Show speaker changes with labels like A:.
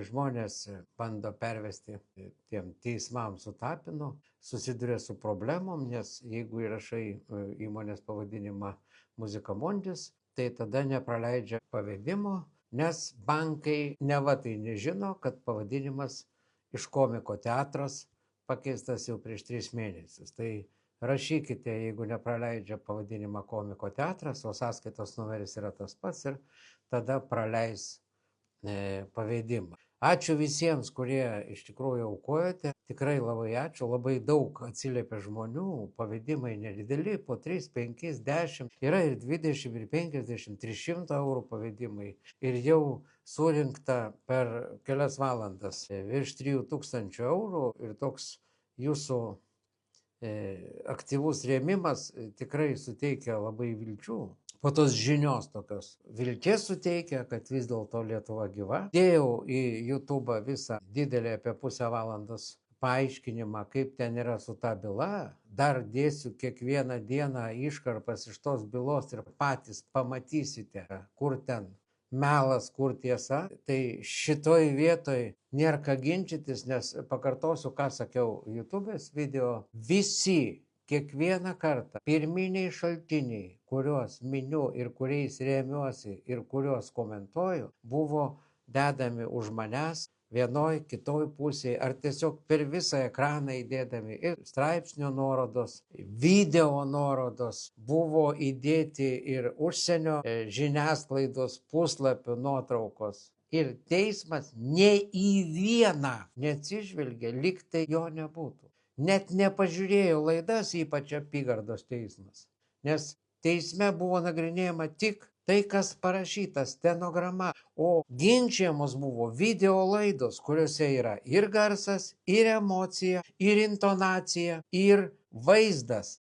A: žmonės bando pervesti tiem teismam su Tapinu, susiduria su problemom, nes jeigu įrašai įmonės pavadinimą Muzika Mondis, tai tada nepraleidžia pavedimo, nes bankai neva tai nežino, kad pavadinimas iš komiko teatras pakeistas jau prieš 3 mėnesius. Tai rašykite, jeigu nepraleidžia pavadinimą komiko teatras, o sąskaitos numeris yra tas pats ir tada praleis pavedimą. Ačiū visiems, kurie iš tikrųjų aukojate. Tikrai labai ačiū, labai daug atsiliepia žmonių, pavedimai nedideli, po 3, 5, 10, yra ir 20, ir 50, 300 eurų pavedimai. Ir jau surinkta per kelias valandas virš 3000 eurų ir toks jūsų aktyvus rėmimas tikrai suteikia labai vilčių. Po tos žinios tokios vilties suteikia, kad vis dėlto Lietuva gyva. Dėjau į YouTube visą didelį apie pusę valandos paaiškinimą, kaip ten yra su ta byla. Dar dėsiu kiekvieną dieną iškarpas iš tos bylos ir patys pamatysite, kur ten melas, kur tiesa. Tai šitoj vietoj nėra ką ginčytis, nes pakartosiu, ką sakiau YouTube'ės video. Visi kiekvieną kartą pirminiai šaltiniai, kuriuos miniu ir kuriais remiuosi ir kuriuos komentuoju, buvo dedami už manęs vienoj, kitoj pusėje, ar tiesiog per visą ekraną įdėdami ir straipsnio nuorodos, video nuorodos, buvo įdėti ir užsienio žiniasklaidos puslapių nuotraukos. Ir teismas ne į vieną neatsižvelgia, lyg tai jo nebūtų. Net nepažiūrėjo laidas, ypač apygardos teismas, nes teisme buvo nagrinėjama tik tai, kas parašyta, stenograma, o ginčiamos buvo video laidos, kuriuose yra ir garsas, ir emocija, ir intonacija, ir vaizdas.